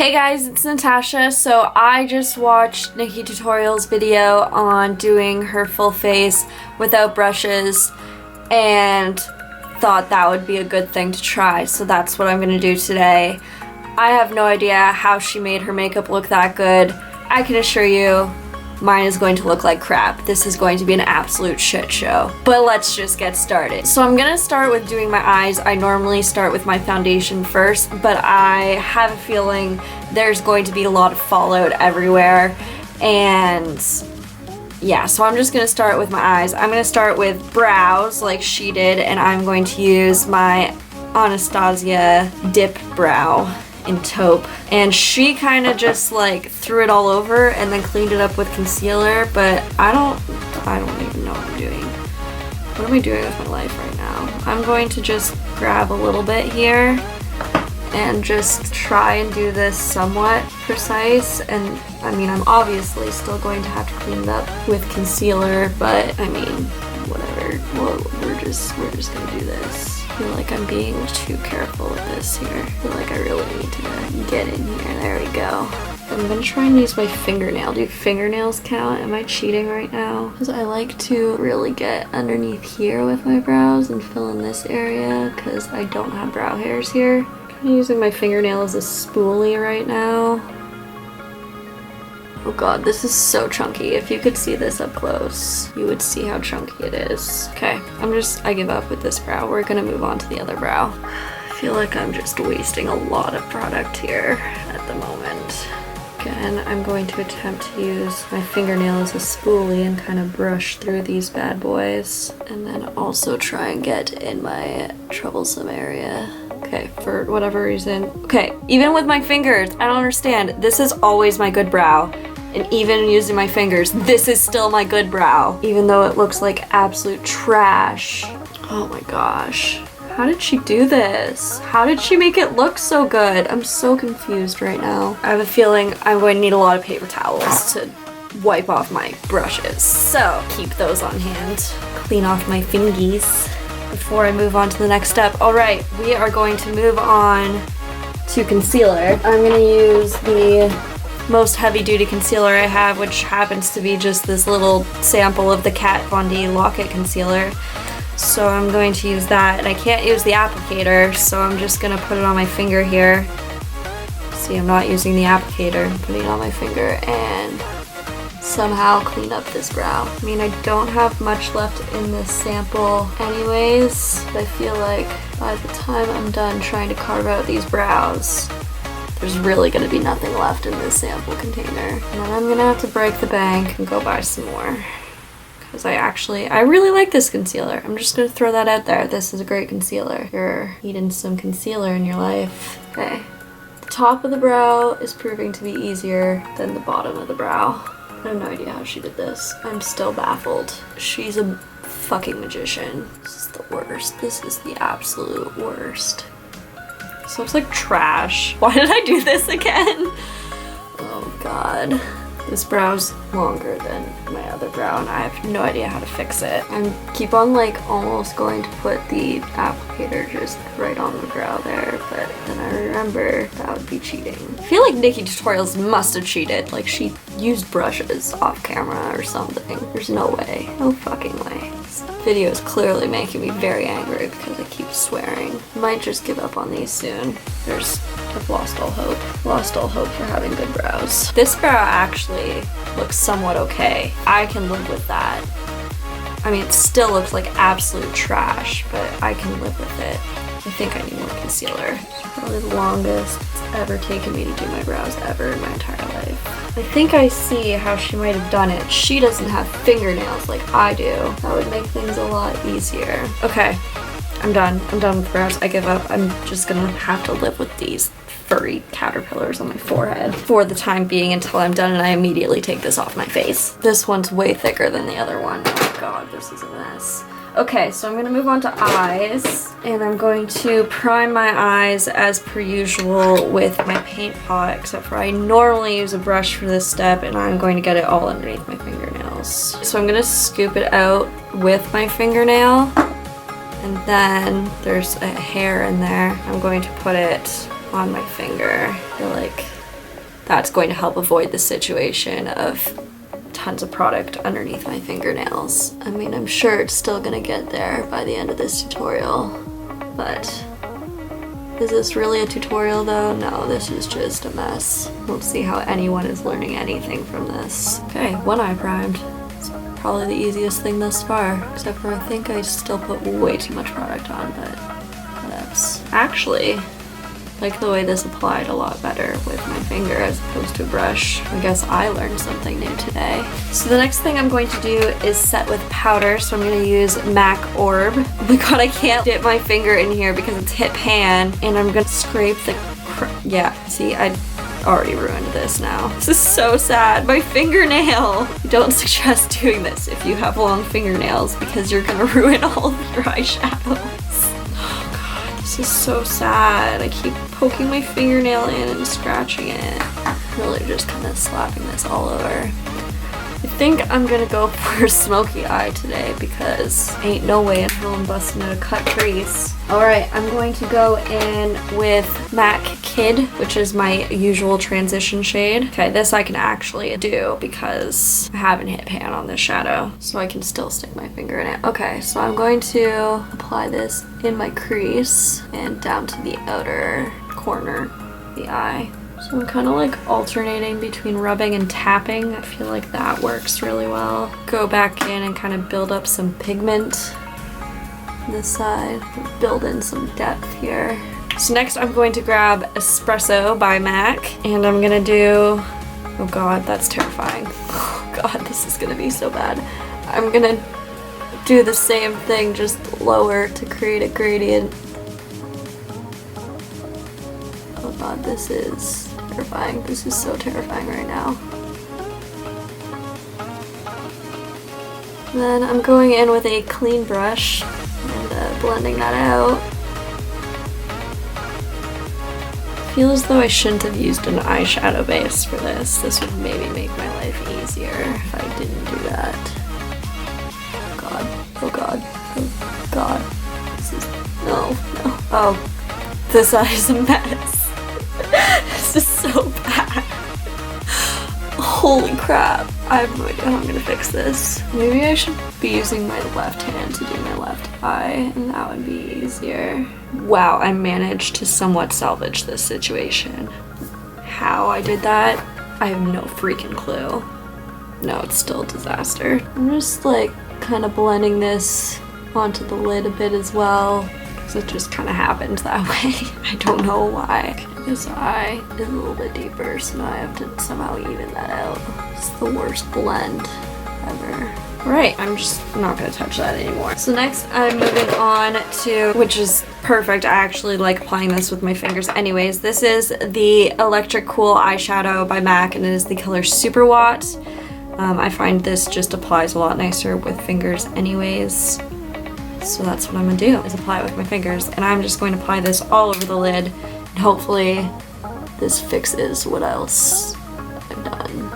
Hey guys, it's Natasha. So I just watched Nikki Tutorial's video on doing her full face without brushes and thought that would be a good thing to try. So that's what I'm gonna do today. I have no idea how she made her makeup look that good. I can assure you, mine is going to look like crap. This is going to be an absolute shit show. But let's just get started. So I'm gonna start with doing my eyes. I normally start with my foundation first, but I have a feeling there's going to be a lot of fallout everywhere. And yeah, so I'm just gonna start with my eyes. I'm gonna start with brows like she did, and I'm going to use my Anastasia dip brow in taupe, and she kind of just like threw it all over and then cleaned it up with concealer, but I don't even know what I'm doing. What am I doing with my life right now? I'm going to just grab a little bit here and just try and do this somewhat precise, and I mean I'm obviously still going to have to clean it up with concealer, but I mean whatever. Well, we're just gonna do this. I feel like I'm being too careful with this here. I feel like I really need to get in here. There we go. I'm gonna try and use my fingernail. Do fingernails count? Am I cheating right now? Because I like to really get underneath here with my brows and fill in this area because I don't have brow hairs here. I'm using my fingernail as a spoolie right now. Oh god, this is so chunky. If you could see this up close, you would see how chunky it is. Okay, I give up with this brow. We're gonna move on to the other brow. I feel like I'm just wasting a lot of product here at the moment. Again, I'm going to attempt to use my fingernail as a spoolie and kind of brush through these bad boys. And then also try and get in my troublesome area. Okay, for whatever reason. Okay, even with my fingers, I don't understand. This is always my good brow. And even using my fingers, this is still my good brow. Even though it looks like absolute trash. Oh my gosh. How did she do this? How did she make it look so good? I'm so confused right now. I have a feeling I'm going to need a lot of paper towels to wipe off my brushes. So keep those on hand. Clean off my fingies before I move on to the next step. All right, we are going to move on to concealer. I'm gonna use the most heavy-duty concealer I have, which happens to be just this little sample of the Kat Von D Lock-It concealer. So I'm going to use that, and I can't use the applicator, so I'm just gonna put it on my finger here. See, I'm not using the applicator. I'm putting it on my finger and somehow clean up this brow. I mean, I don't have much left in this sample anyways, but I feel like by the time I'm done trying to carve out these brows, there's really gonna be nothing left in this sample container. And then I'm gonna have to break the bank and go buy some more. Because I really like this concealer. I'm just gonna throw that out there. This is a great concealer. You're needing some concealer in your life. Okay. The top of the brow is proving to be easier than the bottom of the brow. I have no idea how she did this. I'm still baffled. She's a fucking magician. This is the worst. This is the absolute worst. This looks like trash. Why did I do this again? Oh god. This brow's longer than my other brow and I have no idea how to fix it. I keep on like almost going to put the applicator just right on the brow there, but then I remember that would be cheating. I feel like Nikki Tutorials must have cheated. Like she used brushes off camera or something. There's no way. No fucking way. This video is clearly making me very angry because I keep swearing. Might just give up on these soon. I've lost all hope. Lost all hope for having good brows. This brow actually looks somewhat okay. I can live with that. I mean, it still looks like absolute trash, but I can live with it. I think I need more concealer. It's probably the longest it's ever taken me to do my brows ever in my entire life. I think I see how she might have done it. She doesn't have fingernails like I do. That would make things a lot easier. Okay, I'm done. I'm done with brows. I give up. I'm just gonna have to live with these furry caterpillars on my forehead for the time being until I'm done and I immediately take this off my face. This one's way thicker than the other one. Oh god, this is a mess. Okay, so I'm gonna move on to eyes, and I'm going to prime my eyes as per usual with my paint pot, except for I normally use a brush for this step, and I'm going to get it all underneath my fingernails. So I'm gonna scoop it out with my fingernail, and then there's a hair in there. I'm going to put it on my finger. I feel like that's going to help avoid the situation of tons of product underneath my fingernails. I mean, I'm sure it's still gonna get there by the end of this tutorial, but is this really a tutorial though? No, this is just a mess. Don't see how anyone is learning anything from this. Okay, one eye primed. It's probably the easiest thing thus far, except for I think I still put way too much product on, but that's actually like the way this applied a lot better with my finger as opposed to a brush. I guess I learned something new today. So the next thing I'm going to do is set with powder. So I'm going to use MAC Orb. Oh my god, I can't dip my finger in here because it's hit pan, and I'm going to scrape the yeah, see, I already ruined this now. This is so sad. My fingernail! Don't suggest doing this if you have long fingernails because you're gonna ruin all of your eyeshadows. This is so sad. I keep poking my fingernail in and scratching it. Really just kind of slapping this all over. I think I'm gonna go for Smokey Eye today because ain't no way in hell I'm busting out a cut crease. Alright, I'm going to go in with MAC Kid, which is my usual transition shade. Okay, this I can actually do because I haven't hit pan on this shadow, so I can still stick my finger in it. Okay, so I'm going to apply this in my crease and down to the outer corner of the eye. So I'm kind of like alternating between rubbing and tapping. I feel like that works really well. Go back in and kind of build up some pigment on this side. Build in some depth here. So next I'm going to grab Espresso by MAC, and I'm gonna do, oh god, that's terrifying. Oh god, this is gonna be so bad. I'm gonna do the same thing, just lower to create a gradient. Oh god, this is terrifying. This is so terrifying right now. Then I'm going in with a clean brush and blending that out. I feel as though I shouldn't have used an eyeshadow base for this. This would maybe make my life easier if I didn't do that. Oh god. Oh god. Oh god. This is... no. No. Oh. This eye is a mess. This is so bad. Holy crap. I have no idea how I'm gonna fix this. Maybe I should be using my left hand to do my left eye, and that would be easier. Wow, I managed to somewhat salvage this situation. How I did that, I have no freaking clue. No, it's still a disaster. I'm just like kind of blending this onto the lid a bit as well. It just kind of happened that way. I don't know why. This eye is a little bit deeper, so now I have to somehow even that out. It's the worst blend ever. Right, I'm just not gonna touch that anymore. So next I'm moving on to, which is perfect, I actually like applying this with my fingers anyways. This is the Electric Cool eyeshadow by MAC, and it is the color Super Watt. I find this just applies a lot nicer with fingers anyways. So that's what I'm gonna do, is apply it with my fingers. And I'm just going to apply this all over the lid, and hopefully this fixes what else I've done.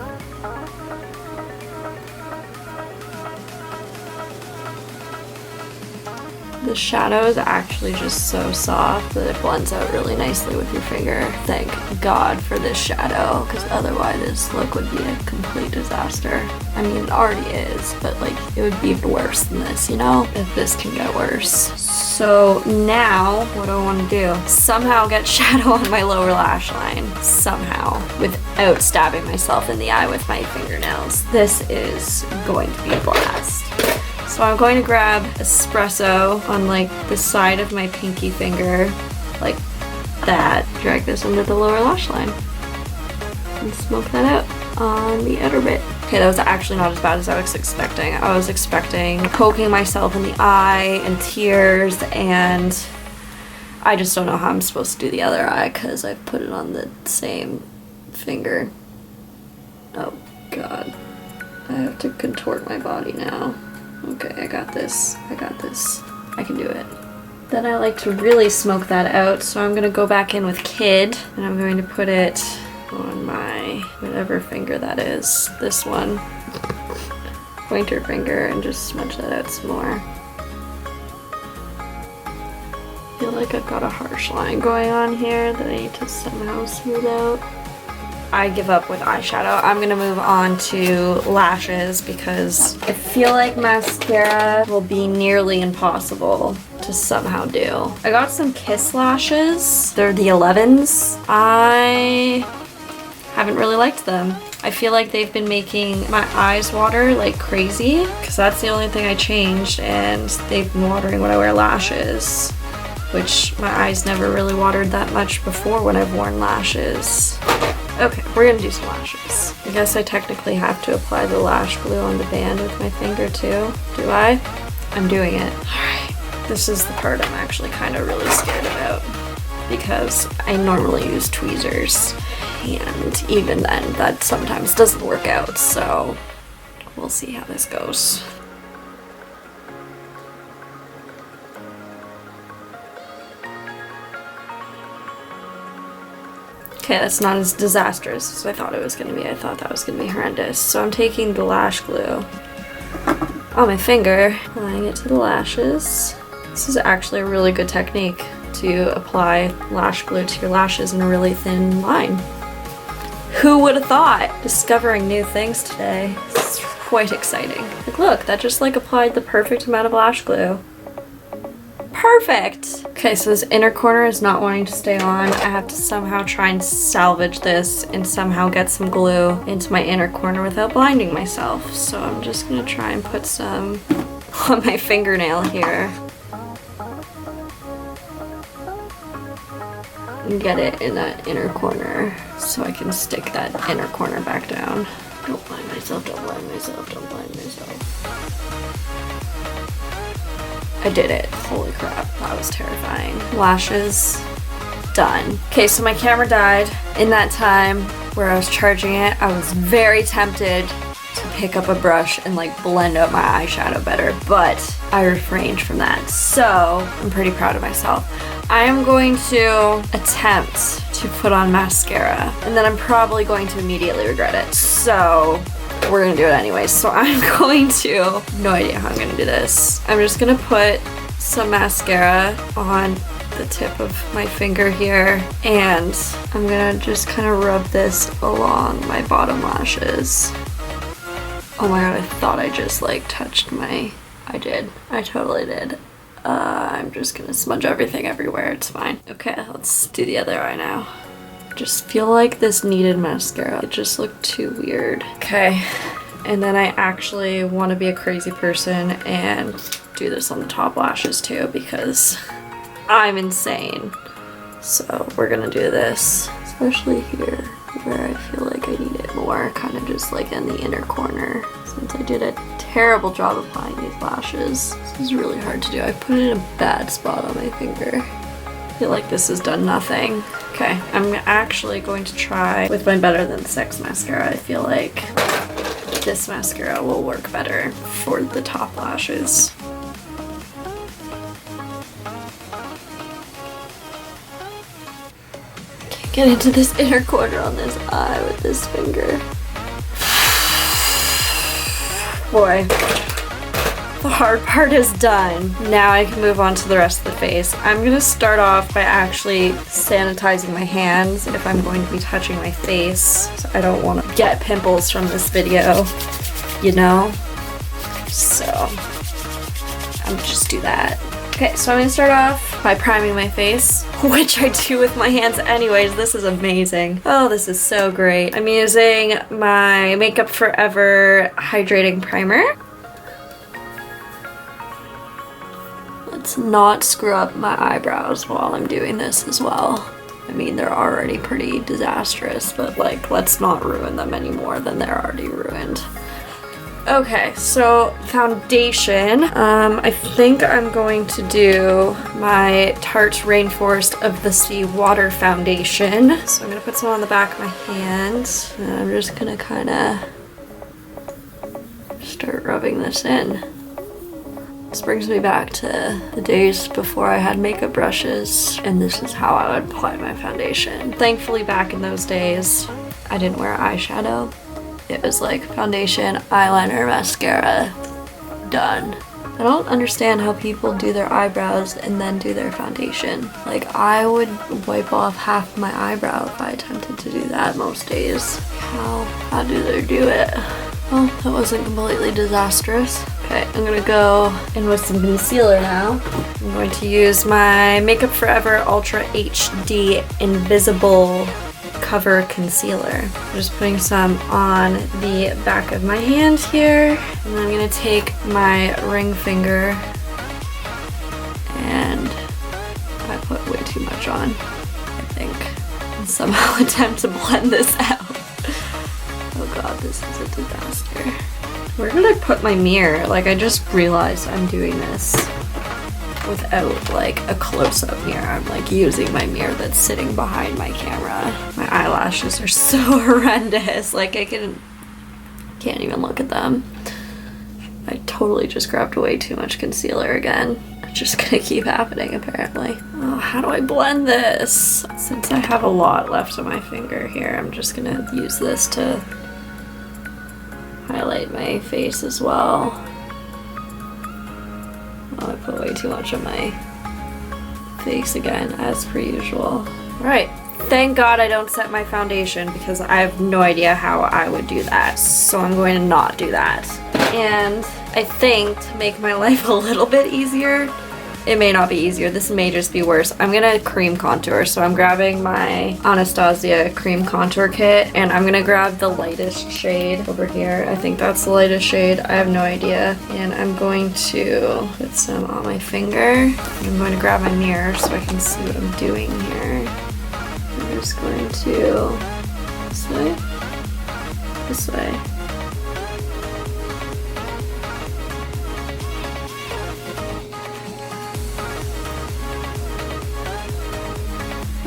The shadow is actually just so soft that it blends out really nicely with your finger. Thank God for this shadow, because otherwise this look would be a complete disaster. I mean, it already is, but like, it would be even worse than this, you know? If this can get worse. So now, what do I want to do? Somehow get shadow on my lower lash line. Somehow. Without stabbing myself in the eye with my fingernails. This is going to be a blast. So I'm going to grab Espresso on like the side of my pinky finger, like that. Drag this under the lower lash line and smoke that out on the outer bit. Okay, that was actually not as bad as I was expecting. I was expecting poking myself in the eye and tears, and I just don't know how I'm supposed to do the other eye because I've put it on the same finger. Oh god. I have to contort my body now. Okay, I got this. I got this. I can do it. Then I like to really smoke that out, so I'm gonna go back in with Kid, and I'm going to put it on my whatever finger that is. This one. Pointer finger, and just smudge that out some more. I feel like I've got a harsh line going on here that I need to somehow smooth out. I give up with eyeshadow. I'm gonna move on to lashes because I feel like mascara will be nearly impossible to somehow do. I got some Kiss lashes. They're the 11s. I haven't really liked them. I feel like they've been making my eyes water like crazy because that's the only thing I changed, and they've been watering when I wear lashes, which my eyes never really watered that much before when I've worn lashes. Okay, we're gonna do some lashes. I guess I technically have to apply the lash glue on the band with my finger too. Do I? I'm doing it. Alright, this is the part I'm actually kind of really scared about because I normally use tweezers, and even then that sometimes doesn't work out, so we'll see how this goes. Okay, that's not as disastrous as I thought it was going to be. I thought that was going to be horrendous. So I'm taking the lash glue on my finger, applying it to the lashes. This is actually a really good technique to apply lash glue to your lashes in a really thin line. Who would have thought? Discovering new things today. It's quite exciting. Like, look, that just like applied the perfect amount of lash glue. Perfect! Okay, so this inner corner is not wanting to stay on. I have to somehow try and salvage this and somehow get some glue into my inner corner without blinding myself. So I'm just gonna try and put some on my fingernail here. And get it in that inner corner so I can stick that inner corner back down. Don't blind myself, don't blind myself, don't blind myself. I did it. Holy crap, that was terrifying. Lashes, done. Okay, so my camera died. In that time where I was charging it, I was very tempted to pick up a brush and like blend out my eyeshadow better, but I refrained from that. So I'm pretty proud of myself. I am going to attempt to put on mascara, and then I'm probably going to immediately regret it. So we're gonna do it anyway. So I'm going to, no idea how I'm gonna do this. I'm just gonna put some mascara on the tip of my finger here, and I'm gonna just kind of rub this along my bottom lashes. Oh my god, I thought I just like touched my, I did. I totally did. I'm just gonna smudge everything everywhere, it's fine. Okay, let's do the other eye now. Just feel like this needed mascara. It just looked too weird. Okay, and then I actually want to be a crazy person and do this on the top lashes too because I'm insane. So we're gonna do this, especially here where I feel like I need it more, kind of just like in the inner corner. Since I did a terrible job applying these lashes, this is really hard to do. I put it in a bad spot on my finger. I feel like this has done nothing. Okay, I'm actually going to try with my Better Than Sex mascara. I feel like this mascara will work better for the top lashes. Can't get into this inner corner on this eye with this finger. Boy, the hard part is done. Now I can move on to the rest of the face. I'm gonna start off by actually sanitizing my hands if I'm going to be touching my face. So I don't want to get pimples from this video, you know? So I'll just do that. Okay, so I'm gonna start off by priming my face, which I do with my hands anyways. This is amazing. Oh, this is so great. I'm using my Makeup Forever Hydrating Primer. Let's not screw up my eyebrows while I'm doing this as well. I mean, they're already pretty disastrous, but like, let's not ruin them any more than they're already ruined. Okay, so foundation. I think I'm going to do my Tarte Rainforest of the Sea Water Foundation. So I'm gonna put some on the back of my hand, and I'm just gonna kind of start rubbing this in. This brings me back to the days before I had makeup brushes, and this is how I would apply my foundation. Thankfully, back in those days, I didn't wear eyeshadow. It was like foundation, eyeliner, mascara, done. I don't understand how people do their eyebrows and then do their foundation. Like, I would wipe off half my eyebrow if I attempted to do that most days. How do they do it? Well, that wasn't completely disastrous. Okay, I'm gonna go in with some concealer now. I'm going to use my Makeup Forever Ultra HD Invisible Cover Concealer. I'm just putting some on the back of my hand here. And then I'm gonna take my ring finger and I put way too much on, I think. And somehow attempt to blend this out. Oh god, this is a disaster. Where did I put my mirror? Like, I just realized I'm doing this without like a close-up mirror. I'm like using my mirror that's sitting behind my camera. My eyelashes are so horrendous. Like, I can't even look at them. I totally just grabbed way too much concealer again. It's just gonna keep happening apparently. Oh, how do I blend this? Since I have a lot left on my finger here, I'm just gonna use this to highlight my face as well. Oh, I put way too much on my face again, as per usual. Alright, thank God I don't set my foundation because I have no idea how I would do that. So I'm going to not do that. And I think to make my life a little bit easier, it may not be easier, this may just be worse, I'm gonna cream contour. So I'm grabbing my Anastasia cream contour kit and I'm gonna grab the lightest shade over here. I think that's the lightest shade, I have no idea. And I'm going to put some on my finger. I'm going to grab my mirror so I can see what I'm doing here. I'm just going to this way, this way.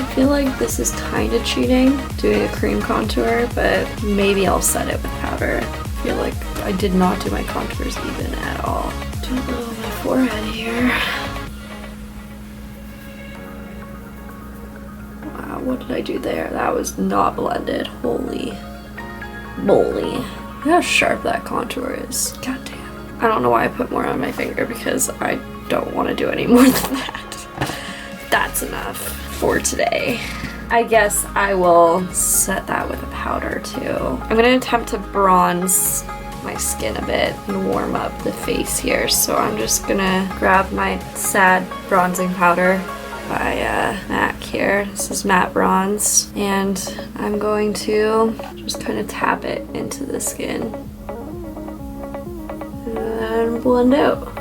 I feel like this is kind of cheating, doing a cream contour, but maybe I'll set it with powder. I feel like I did not do my contours even at all. Do a little on my forehead here. Wow, what did I do there? That was not blended. Holy moly. Look how sharp that contour is. God damn. I don't know why I put more on my finger because I don't want to do any more than that. That's enough for today. I guess I will set that with a powder too. I'm gonna attempt to bronze my skin a bit and warm up the face here. So I'm just gonna grab my Sad Bronzing Powder by MAC here. This is matte bronze. And I'm going to just kind of tap it into the skin and blend out.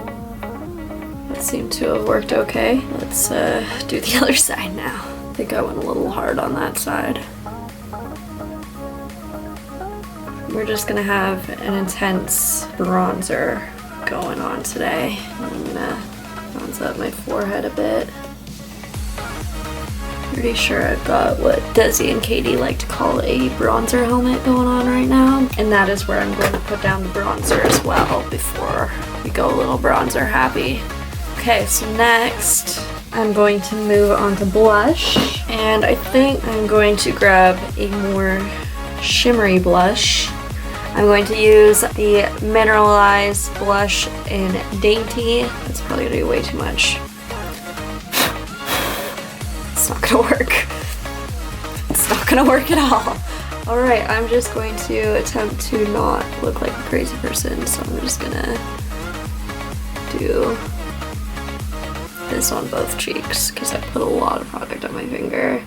Seemed to have worked okay. Let's do the other side now. I think I went a little hard on that side. We're just gonna have an intense bronzer going on today. I'm gonna bronze up my forehead a bit. Pretty sure I've got what Desi and Katie like to call a bronzer helmet going on right now. And that is where I'm going to put down the bronzer as well before we go a little bronzer happy. Okay, so next I'm going to move on to blush, and I think I'm going to grab a more shimmery blush. I'm going to use the Mineralized blush in Dainty. That's probably gonna be way too much. It's not gonna work. It's not gonna work at all. Alright, I'm just going to attempt to not look like a crazy person, so I'm just gonna do this on both cheeks because I put a lot of product on my finger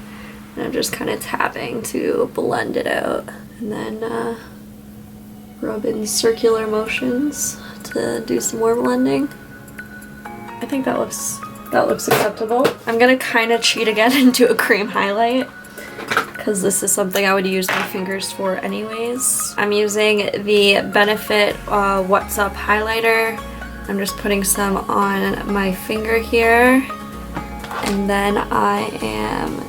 and I'm just kind of tapping to blend it out and then rub in circular motions to do some more blending. I think that looks acceptable. I'm gonna kind of cheat again and do a cream highlight because this is something I would use my fingers for anyways. I'm using the Benefit What's Up highlighter. I'm just putting some on my finger here, and then I am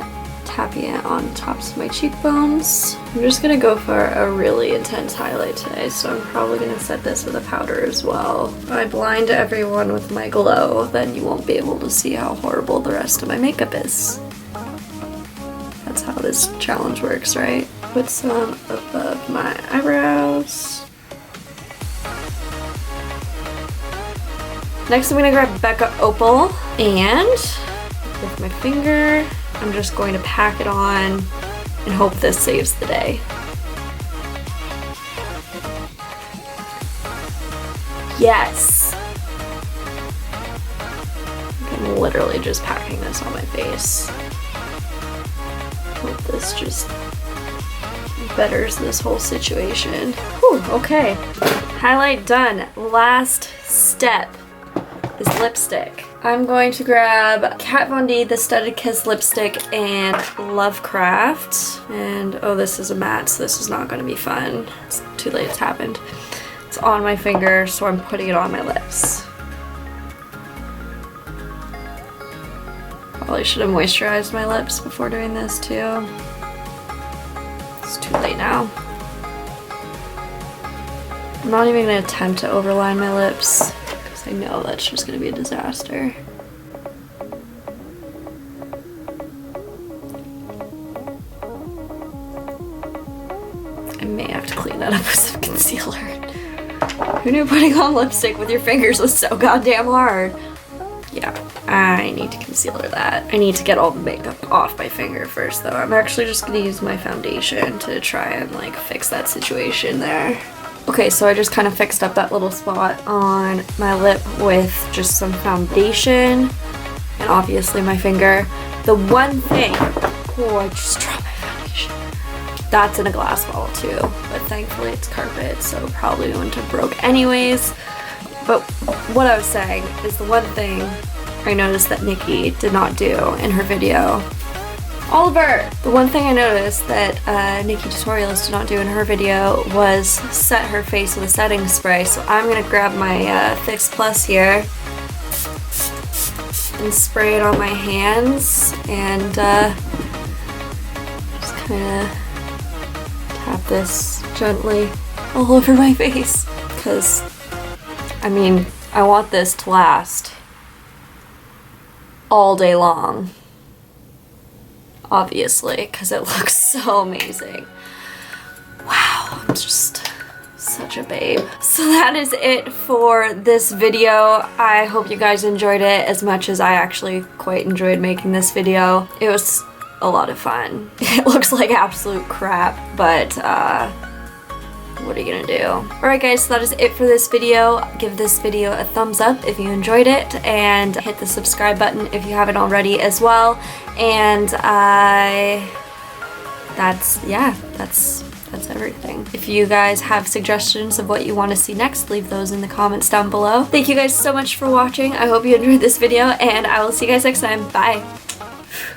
tapping it on tops of my cheekbones. I'm just gonna go for a really intense highlight today, so I'm probably gonna set this with a powder as well. If I blind everyone with my glow, then you won't be able to see how horrible the rest of my makeup is. That's how this challenge works, right? Put some above my eyebrows. Next I'm gonna grab Becca Opal, and with my finger, I'm just going to pack it on and hope this saves the day. Yes! I'm literally just packing this on my face. Hope this just betters this whole situation. Whew, okay. Highlight done. Last step is lipstick. I'm going to grab Kat Von D, the Studded Kiss lipstick, and Lovecraft. And oh, this is a matte, so this is not going to be fun. It's too late, it's happened. It's on my finger, so I'm putting it on my lips. Probably should have moisturized my lips before doing this too. It's too late now. I'm not even going to attempt to overline my lips because I know that's just going to be a disaster. I may have to clean that up with some concealer. Who knew putting on lipstick with your fingers was so goddamn hard? Yeah, I need to concealer that. I need to get all the makeup off my finger first though. I'm actually just gonna use my foundation to try and like fix that situation there. Okay, so I just kind of fixed up that little spot on my lip with just some foundation and obviously my finger. The one thing, oh, I just dropped my foundation. That's in a glass bottle too, but thankfully it's carpet, so probably wouldn't have broke anyways. But what I was saying is the one thing I noticed that Nikki did not do in her video. Oliver! The one thing I noticed that Nikki Tutorials did not do in her video was set her face with a setting spray. So I'm gonna grab my Fix Plus here and spray it on my hands and just kind of tap this gently all over my face because I mean, I want this to last all day long, obviously, because it looks so amazing. Wow, I'm just such a babe. So that is it for this video. I hope you guys enjoyed it as much as I actually quite enjoyed making this video. It was a lot of fun. It looks like absolute crap, but what are you gonna do? Alright guys, so that is it for this video. Give this video a thumbs up if you enjoyed it, and hit the subscribe button if you haven't already as well. And that's everything. If you guys have suggestions of what you want to see next, leave those in the comments down below. Thank you guys so much for watching. I hope you enjoyed this video, and I will see you guys next time. Bye!